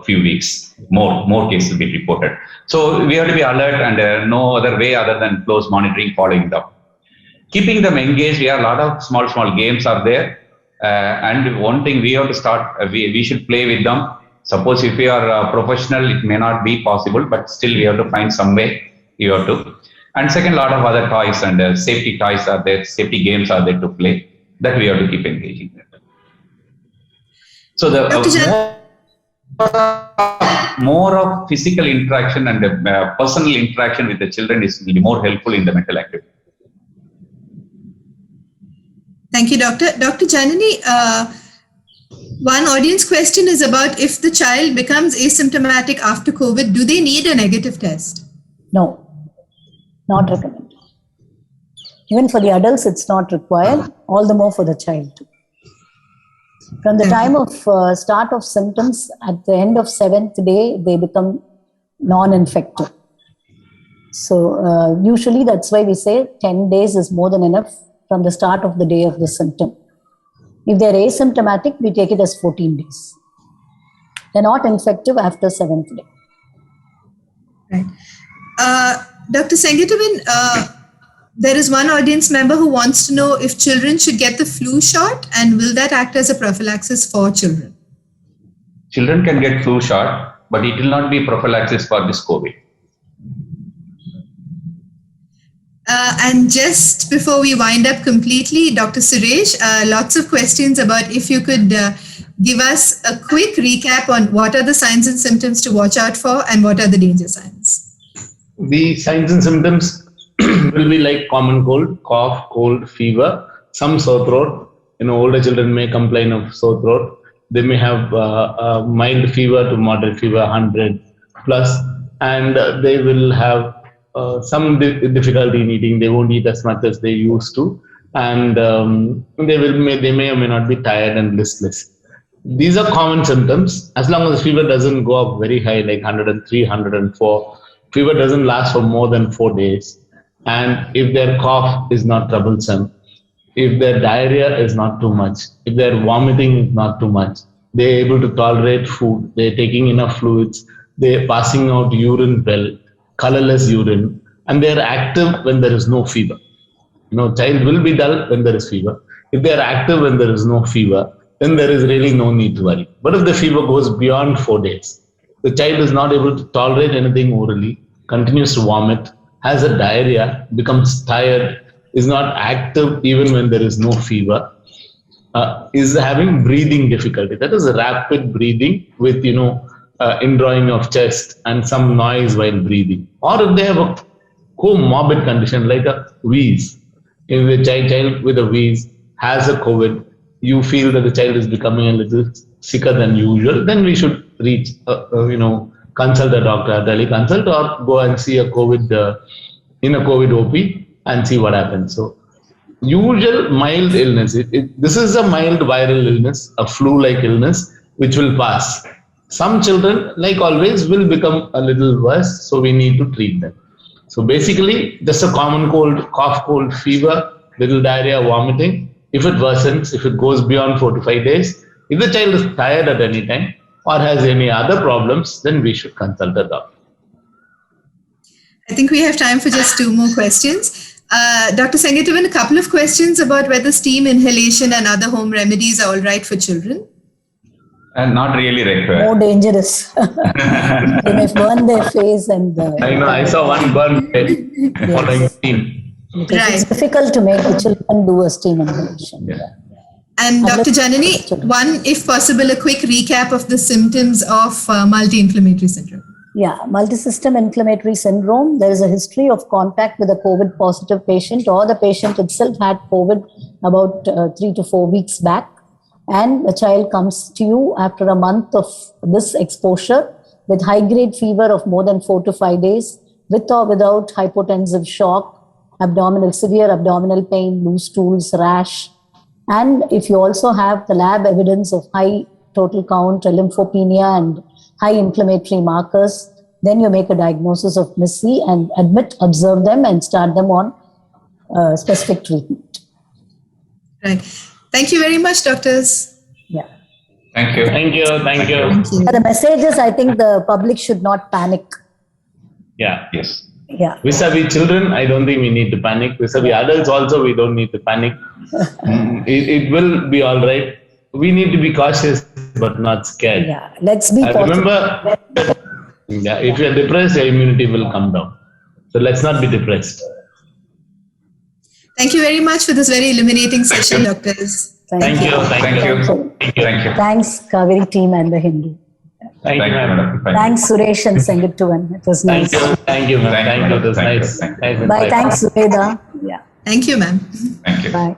few weeks. More cases will be reported. So we have to be alert and no other way other than close monitoring, following them. Keeping them engaged, we have a lot of small games are there. And one thing we have to start, we should play with them. Suppose if you are a professional, it may not be possible, but still we have to find some way you have to. And second, a lot of other toys and safety toys are there, safety games are there to play that we have to keep engaging with. So the more of physical interaction and personal interaction with the children is more helpful in the mental activity. Thank you, Doctor. Dr. Janani, one audience question is about if the child becomes asymptomatic after COVID, do they need a negative test? No, not recommended. Even for the adults, it's not required, all the more for the child too. From the time of start of symptoms, at the end of 7th day, they become non-infective. So usually that's why we say 10 days is more than enough from the start of the day of the symptom. If they're asymptomatic, we take it as 14 days. They're not infective after 7th day. Right. Dr. Sengatavan, there is one audience member who wants to know if children should get the flu shot and will that act as a prophylaxis for children? Children can get flu shot, but it will not be prophylaxis for this COVID. And just before we wind up completely, Dr. Suresh, lots of questions about if you could give us a quick recap on what are the signs and symptoms to watch out for and what are the danger signs. The signs and symptoms will be like common cold, cough, cold, fever, some sore throat. Older children may complain of sore throat. They may have mild fever to moderate fever, 100 plus, and they will have some difficulty in eating. They won't eat as much as they used to, and they may or may not be tired and listless. These are common symptoms. As long as the fever doesn't go up very high, like 103, 104, fever doesn't last for more than 4 days. And if their cough is not troublesome, if their diarrhea is not too much, if their vomiting is not too much, they're able to tolerate food, they're taking enough fluids, they're passing out urine well, colorless urine, and they're active when there is no fever. Child will be dull when there is fever. If they're active when there is no fever, then there is really no need to worry. But if the fever goes beyond 4 days, the child is not able to tolerate anything orally, continues to vomit, has a diarrhea, becomes tired, is not active even when there is no fever, is having breathing difficulty. That is rapid breathing with, indrawing of chest and some noise while breathing. Or if they have a comorbid condition like a wheeze, if the child with a wheeze has a COVID, you feel that the child is becoming a little sicker than usual, then we should reach, consult a doctor, teleconsult, or go and see a COVID in a COVID OP and see what happens. So, usual mild illness. This is a mild viral illness, a flu-like illness, which will pass. Some children, like always, will become a little worse, so we need to treat them. So basically, just a common cold, cough, cold, fever, little diarrhea, vomiting. If it worsens, if it goes beyond 4 to 5 days, if the child is tired at any time or has any other problems, then we should consult a doctor. I think we have time for just 2 more questions. Dr. Sengatavan, a couple of questions about whether steam inhalation and other home remedies are all right for children. Not really required. more dangerous. They may burn their face and I know, I saw one burn following steam. because Right. it's difficult to make the children do a steam inhalation. Yeah. And Dr. Janani, one, if possible, a quick recap of the symptoms of multi-inflammatory syndrome. Yeah, multisystem inflammatory syndrome. There is a history of contact with a COVID positive patient, or the patient itself had COVID about 3 to 4 weeks back. And the child comes to you after a month of this exposure with high grade fever of more than 4 to 5 days, with or without hypotensive shock, severe abdominal pain, loose stools, rash. And if you also have the lab evidence of high total count, lymphopenia, and high inflammatory markers, then you make a diagnosis of MIS-C and admit, observe them, and start them on specific treatment. Right. Thank you very much, doctors. Yeah. Thank you. Thank you, thank you. Thank you. The message is, I think the public should not panic. Yeah. Yes. Yeah. Vis-a-vis children, I don't think we need to panic. Vis-a-vis adults also, we don't need to panic. It will be all right. We need to be cautious, but not scared. Yeah. Let's be positive. Remember, if you're depressed, your immunity will come down. So let's not be depressed. Thank you very much for this very illuminating session, doctors. Thank you. Thank you. Thank you. Thanks, Kaveri team and the Hindu. Thank you, ma'am. madam. Thank you. Thanks, Suresh and Sengittuvan. It was Thank nice. you. Thank you, ma'am. Thank you. It was Thank you. nice. Thank you. Nice Bye. insight. Thanks, Suveda. Yeah. Thank you, ma'am. Thank you. Bye.